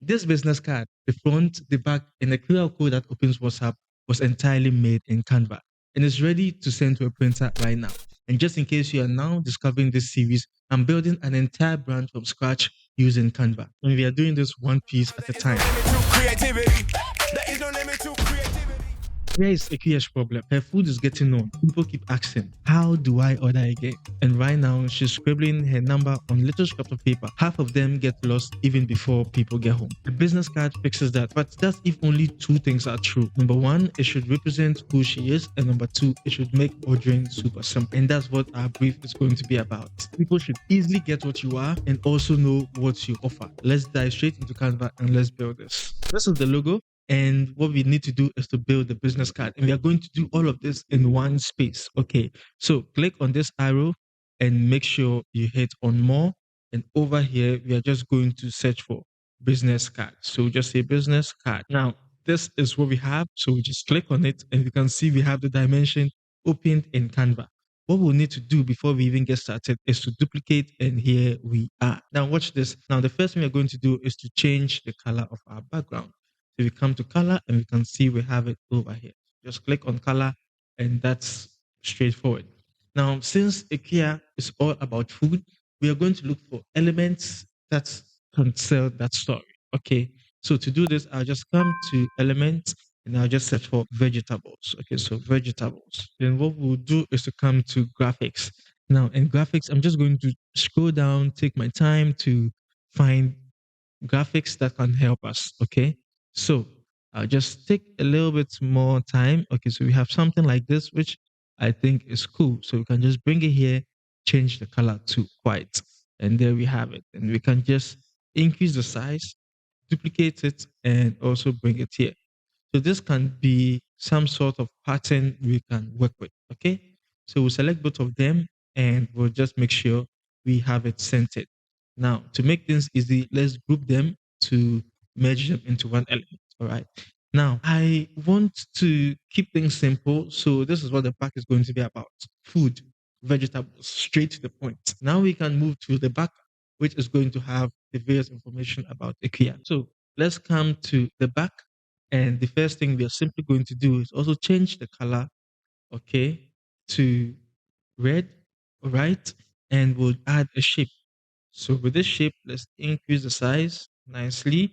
This business card, the front, the back, and the QR code that opens WhatsApp was entirely made in Canva and is ready to send to a printer right now. And just in case you are now discovering this series, I'm building an entire brand from scratch using Canva. And we are doing this one piece at a time. Here is Akua's problem. Her food is getting on. People keep asking, how do I order again? And right now, she's scribbling her number on little scraps of paper. Half of them get lost even before people get home. The business card fixes that, but that's if only two things are true. Number one, it should represent who she is, and number two, it should make ordering super simple. And that's what our brief is going to be about. People should easily get what you are and also know what you offer. Let's dive straight into Canva and let's build this. This is the logo. And what we need to do is to build the business card. And we are going to do all of this in one space. Okay. So click on this arrow and make sure you hit on more. And over here, we are just going to search for business card. So just say business card. Now, this is what we have. So we just click on it and you can see we have the dimension opened in Canva. What we'll need to do before we even get started is to duplicate, and here we are. Now watch this. Now the first thing we're going to do is to change the color of our background. So we come to color and we can see we have it over here. Just click on color and that's straightforward. Now, since IKEA is all about food, we are going to look for elements that can sell that story. Okay. So to do this, I'll just come to elements and I'll just search for vegetables. Okay. So vegetables. Then what we'll do is to come to graphics. Now in graphics, I'm just going to scroll down, take my time to find graphics that can help us. Okay. So I'll just take a little bit more time. Okay, so we have something like this, which I think is cool. So we can just bring it here, change the color to white, and there we have it. And we can just increase the size, duplicate it, and also bring it here. So this can be some sort of pattern we can work with. Okay, so we'll select both of them and we'll just make sure we have it centered. Now, to make things easy, let's group them to merge them into one element. All right. Now, I want to keep things simple. So this is what the pack is going to be about. Food, vegetables, straight to the point. Now we can move to the back, which is going to have the various information about IKEA. So let's come to the back. And the first thing we are simply going to do is also change the color, okay, to red, all right? And we'll add a shape. So with this shape, let's increase the size nicely,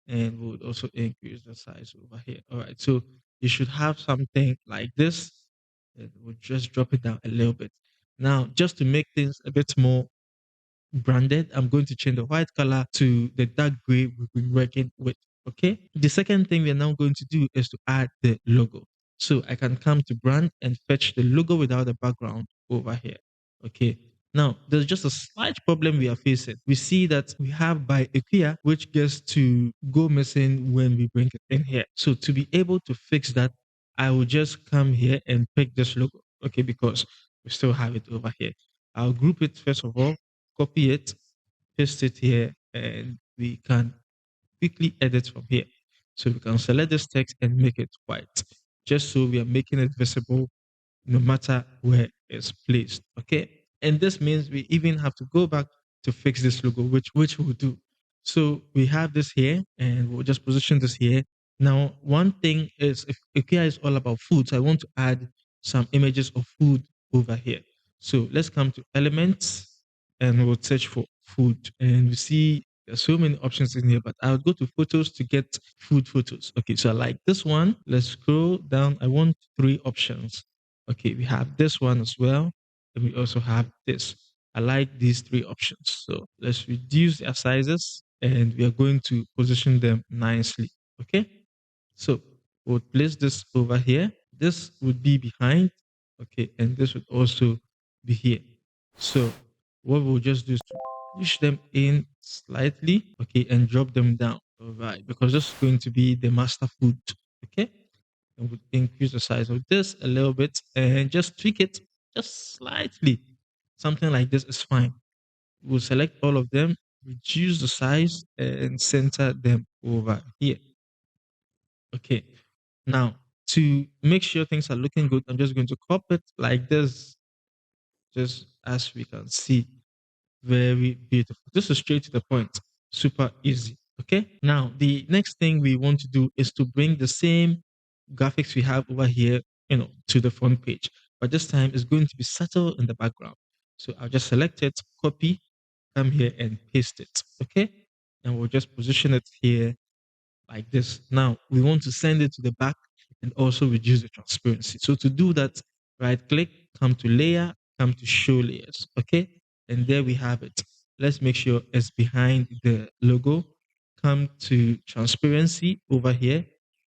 and we'll also increase the size over here. All right, so you should have something like this. And we'll just drop it down a little bit. Now, just to make things a bit more branded, I'm going to change the white color to the dark gray we've been working with. Okay. The second thing we're now going to do is to add the logo. So I can come to brand and fetch the logo without the background over here. Okay. Now, there's just a slight problem we are facing. We see that we have by IKEA, which gets to go missing when we bring it in here. So to be able to fix that, I will just come here and pick this logo. Okay, because we still have it over here. I'll group it first of all, copy it, paste it here, and we can quickly edit from here. So we can select this text and make it white, just so we are making it visible no matter where it's placed. Okay. And this means we even have to go back to fix this logo, which we'll do. So we have this here and we'll just position this here. Now, one thing is if IKEA is all about food, so I want to add some images of food over here. So let's come to elements and we'll search for food. And we see there's so many options in here, but I'll go to photos to get food photos. Okay, so I like this one. Let's scroll down. I want 3 options. Okay, we have this one as well. And we also have this. I like these 3 options. So let's reduce their sizes and we are going to position them nicely. Okay, so we'll place this over here. This would be behind. Okay, and this would also be here. So what we'll just do is to push them in slightly, okay, and drop them down. All right, because this is going to be the master food. Okay, and we'll increase the size of this a little bit and just tweak it just slightly. Something like this is fine. We'll select all of them, reduce the size, and center them over here. Okay. Now, to make sure things are looking good, I'm just going to crop it like this, just as we can see. Very beautiful. This is straight to the point. Super easy. Okay. Now, the next thing we want to do is to bring the same graphics we have over here, to the front page. But this time it's going to be subtle in the background. So I'll just select it, copy, come here and paste it. Okay. And we'll just position it here like this. Now we want to send it to the back and also reduce the transparency. So to do that, right click, come to layer, come to show layers. Okay. And there we have it. Let's make sure it's behind the logo. Come to transparency over here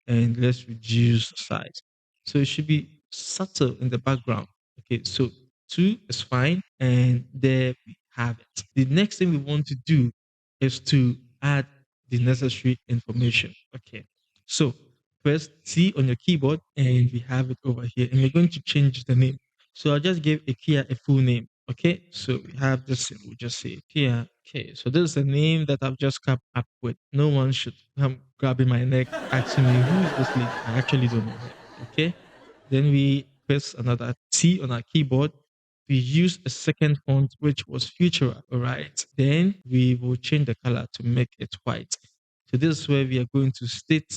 and let's reduce the size. So it should be subtle in the background. Okay. So 2 is fine. And there we have it. The next thing we want to do is to add the necessary information. Okay. So press T on your keyboard and we have it over here. And we're going to change the name. So I'll just give IKEA a full name. Okay. So we have this, we'll just say IKEA. Okay. So this is the name that I've just come up with. No one should come grabbing my neck asking me who is this lady. I actually don't know her. Okay. Then we press another T on our keyboard. We use a second font, which was Futura. All right. Then we will change the color to make it white. So this is where we are going to state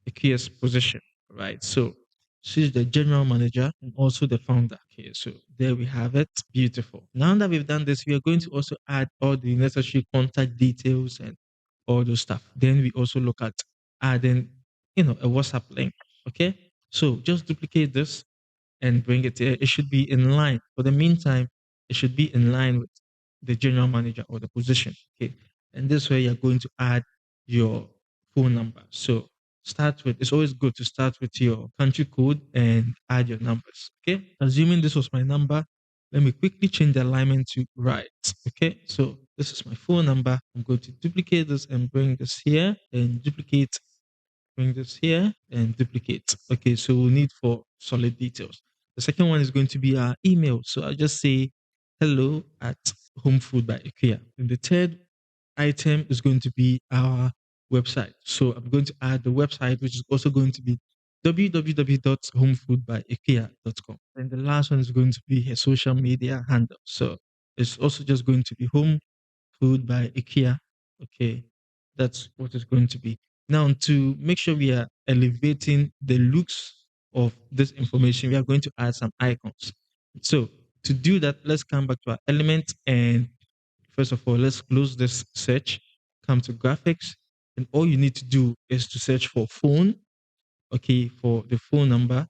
IKEA's position. All right. So she's the general manager and also the founder. Okay. So there we have it. Beautiful. Now that we've done this, we are going to also add all the necessary contact details and all those stuff. Then we also look at adding, a WhatsApp link. Okay. So just duplicate this and bring it here. It should be in line. For the meantime, it should be in line with the general manager or the position. Okay. And this way you're going to add your phone number. So it's always good to start with your country code and add your numbers. Okay. Assuming this was my number, let me quickly change the alignment to right. Okay. So this is my phone number. I'm going to duplicate this and bring this here and duplicate, bring this here and duplicate. Okay, so we'll need for solid details. The second one is going to be our email. So I'll just say hello at Home Food by IKEA. And the third item is going to be our website. So I'm going to add the website, which is also going to be www.homefoodbyikea.com. And the last one is going to be her social media handle. So it's also just going to be Home Food by IKEA. Okay, that's what it's going to be. Now, to make sure we are elevating the looks of this information, we are going to add some icons. So to do that, let's come back to our element. And first of all, let's close this search, come to graphics. And all you need to do is to search for phone, okay, for the phone number.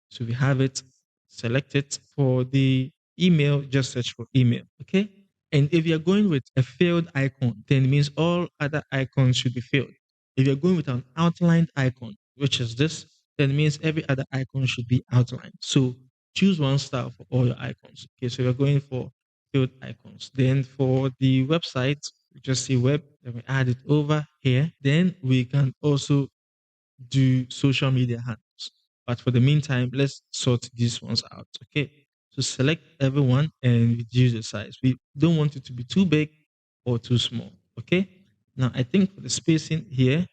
So we have it, select it. For the email, just search for email, okay? And if you're going with a filled icon, then it means all other icons should be filled. If you're going with an outlined icon, which is this, then it means every other icon should be outlined. So choose one style for all your icons. Okay, so you're going for filled icons. Then for the website, we just say web, then we add it over here. Then we can also do social media handles. But for the meantime, let's sort these ones out. Okay. So select everyone and reduce the size. We don't want it to be too big or too small. Okay. Now I think for the spacing here,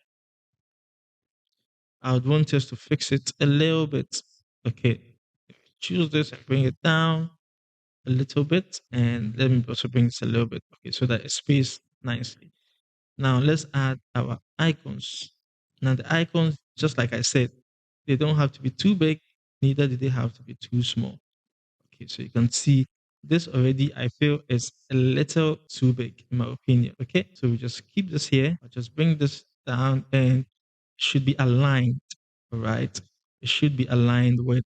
I would want us to fix it a little bit. Okay. Choose this and bring it down a little bit. And let me also bring this a little bit. Okay. So that it spaced nicely. Now let's add our icons. Now the icons, just like I said, they don't have to be too big, neither do they have to be too small. Okay, so you can see this already, I feel is a little too big in my opinion. Okay, so we just keep this here. I'll just bring this down and should be aligned. All right, it should be aligned with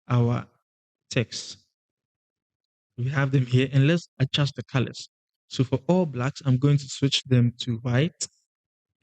our text. We have them here and let's adjust the colors. So for all blacks, I'm going to switch them to white.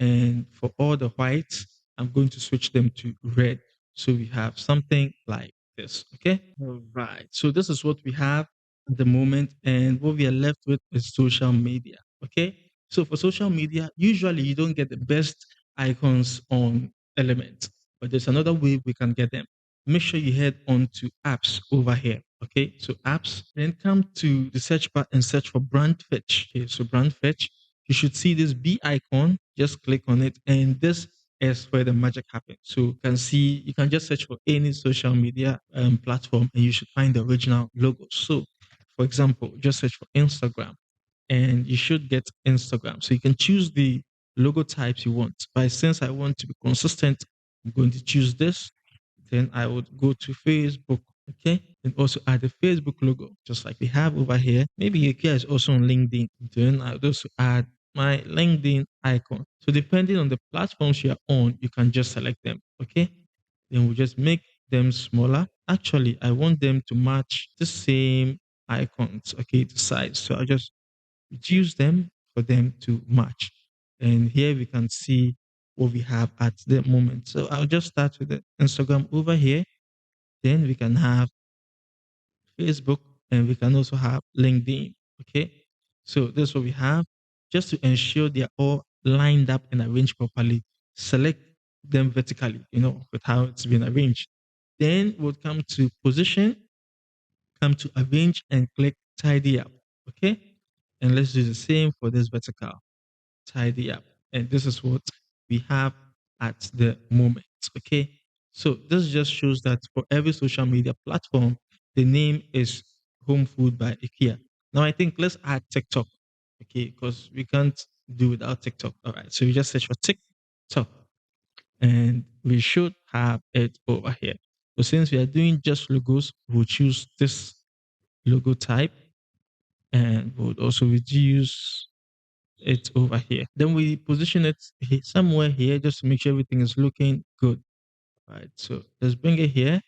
And for all the whites, I'm going to switch them to red. So we have something like this. Okay. All right. So this is what we have at the moment. And what we are left with is social media. Okay. So for social media, usually you don't get the best icons on Element, but there's another way we can get them. Make sure you head on to apps over here. Okay. So apps, then come to the search bar and search for brand fetch. Okay. So brand fetch, you should see this B icon. Just click on it, and this is where the magic happens. So you can just search for any social media platform, and you should find the original logo. So, for example, just search for Instagram, and you should get Instagram. So you can choose the logo types you want. But since I want to be consistent, I'm going to choose this. Then I would go to Facebook, okay, and also add the Facebook logo, just like we have over here. Maybe IKEA is also on LinkedIn. Then I would also add my LinkedIn icon. So depending on the platforms you are on, you can just select them, okay? Then we just make them smaller. Actually, I want them to match the same icons, okay, the size. So I just reduce them for them to match. And here we can see what we have at the moment. So I'll just start with the Instagram over here. Then we can have Facebook and we can also have LinkedIn. Okay. So that's what we have. Just to ensure they are all lined up and arranged properly, select them vertically, with how it's been arranged. Then we'll come to position, come to arrange and click tidy up. Okay. And let's do the same for this vertical, tidy up. And this is what we have at the moment. Okay. So this just shows that for every social media platform, the name is Home Food by IKEA. Now I think let's add TikTok. Okay, because we can't do without TikTok. All right. So we just search for TikTok and we should have it over here. So since we are doing just logos, we'll choose this logo type and we'll also reduce it over here. Then we position it somewhere here just to make sure everything is looking good. Right. So let's bring it here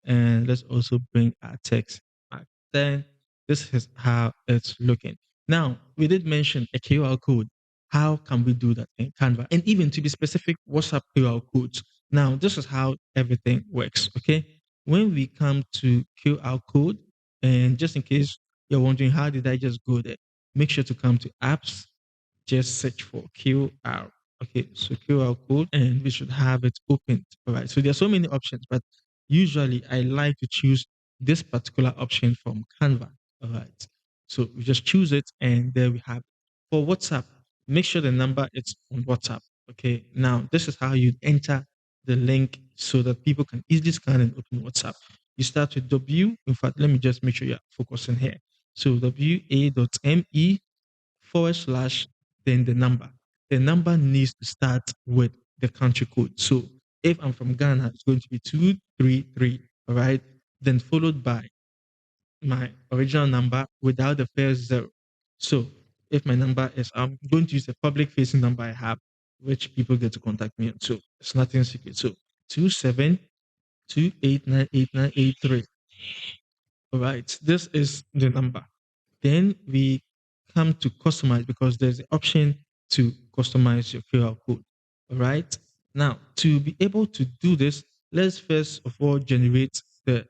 and let's also bring our text back. Then this is how it's looking. Now, we did mention a QR code. How can we do that in Canva? And even to be specific, WhatsApp QR codes. Now, this is how everything works. Okay. When we come to QR code, and just in case you're wondering, how did I just go there? Make sure to come to apps, just search for QR. Okay, so QR code, and we should have it opened. All right. So there are so many options, but usually I like to choose this particular option from Canva. All right. So we just choose it, and there we have it. For WhatsApp, make sure the number is on WhatsApp. Okay. Now this is how you enter the link so that people can easily scan and open WhatsApp. You start with W. In fact, let me just make sure you're focusing here. So WA.me/, then the number. The number needs to start with the country code. So if I'm from Ghana, it's going to be 233, all right? Then followed by my original number without the first zero. So if my number is, I'm going to use the public facing number I have, which people get to contact me on. So it's nothing secret. So 27289893. All right, this is the number. Then we come to customize because there's the option to customize your QR code. All right. Now, to be able to do this, let's first of all generate the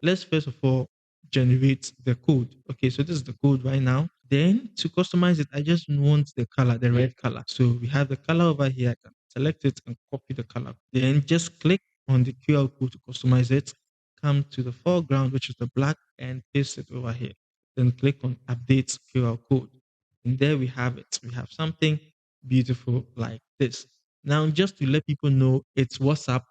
code. Okay, so this is the code right now. Then to customize it, I just want the color, the red color. So we have the color over here. I can select it and copy the color. Then just click on the QR code to customize it. Come to the foreground, which is the black, and paste it over here. Then click on update QR code. And there we have it. We have something beautiful like this. Now, just to let people know it's WhatsApp,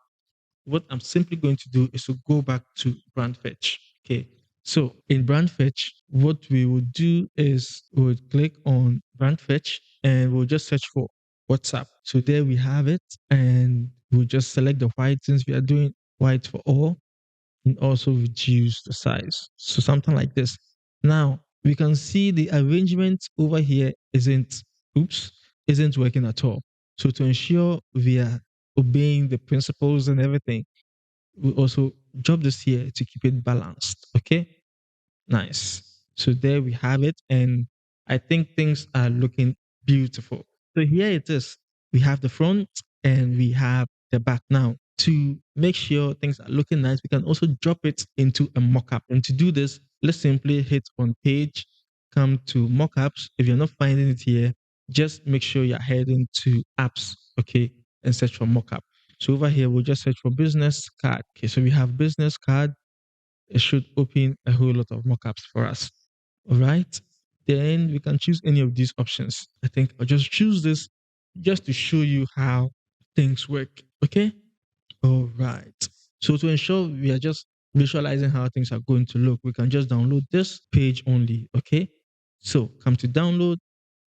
what I'm simply going to do is to go back to brand fetch. Okay. So in brand fetch, what we will do is we'll click on brand fetch and we'll just search for WhatsApp. So there we have it. And we'll just select the white since we are doing white for all, and also reduce the size. So something like this. Now we can see the arrangement over here isn't working at all. So to ensure we are obeying the principles and everything, we also drop this here to keep it balanced. Okay. Nice. So there we have it. And I think things are looking beautiful. So here it is. We have the front and we have the back. Now, to make sure things are looking nice, we can also drop it into a mockup. And to do this, let's simply hit on page, come to mockups. If you're not finding it here, just make sure you're heading to apps, okay, and search for mockup. So over here, we'll just search for business card. Okay, so we have business card. It should open a whole lot of mockups for us. All right. Then we can choose any of these options. I think I'll just choose this just to show you how things work. Okay. All right. So to ensure we are just visualizing how things are going to look, we can just download this page only. Okay. So come to download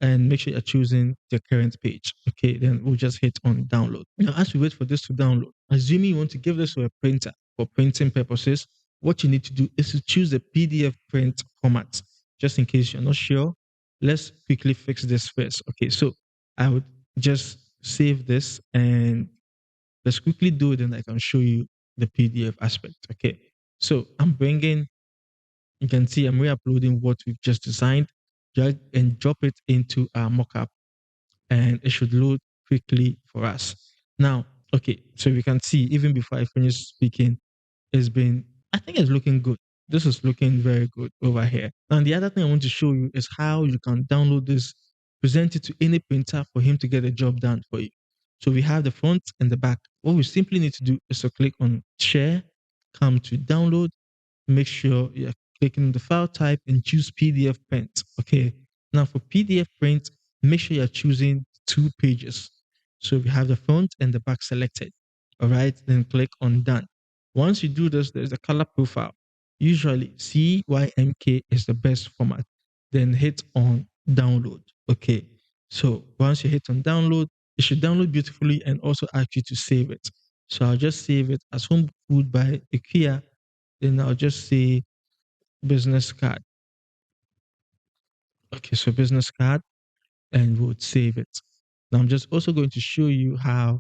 and make sure you're choosing the current page. Okay, then we'll just hit on download. Now, as we wait for this to download, assuming you want to give this to a printer for printing purposes, what you need to do is to choose the PDF print format. Just in case you're not sure, let's quickly fix this first. Okay, so I would just save this and let's quickly do it, and I can show you the PDF aspect. Okay, so you can see I'm re-uploading what we've just designed, drag and drop it into our mockup, and it should load quickly for us. Now, okay, so we can see even before I finish speaking, I think it's looking good. This is looking very good over here. And the other thing I want to show you is how you can download this, present it to any printer for him to get a job done for you. So we have the front and the back. What we simply need to do is to click on share, come to download, make sure you're clicking the file type and choose PDF print. Okay. Now for PDF print, make sure you're choosing 2 pages. So we have the front and the back selected. All right. Then click on done. Once you do this, there's a color profile. Usually CYMK is the best format. Then hit on download. Okay. So once you hit on download, it should download beautifully and also ask you to save it. So I'll just save it as Home Food by Akua. Then I'll just say business card. Okay, so business card, and we'll save it. Now I'm just also going to show you how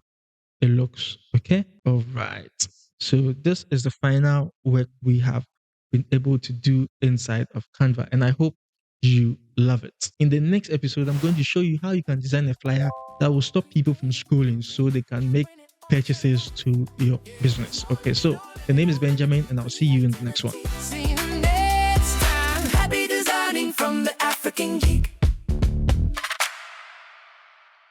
it looks. Okay, all right. So this is the final work we have been able to do inside of Canva, and I hope you love it. In the next episode, I'm going to show you how you can design a flyer that will stop people from scrolling so they can make purchases to your business. Okay, so the name is Benjamin, and I'll see you in the next one. See you next time. Happy designing from the African Geek.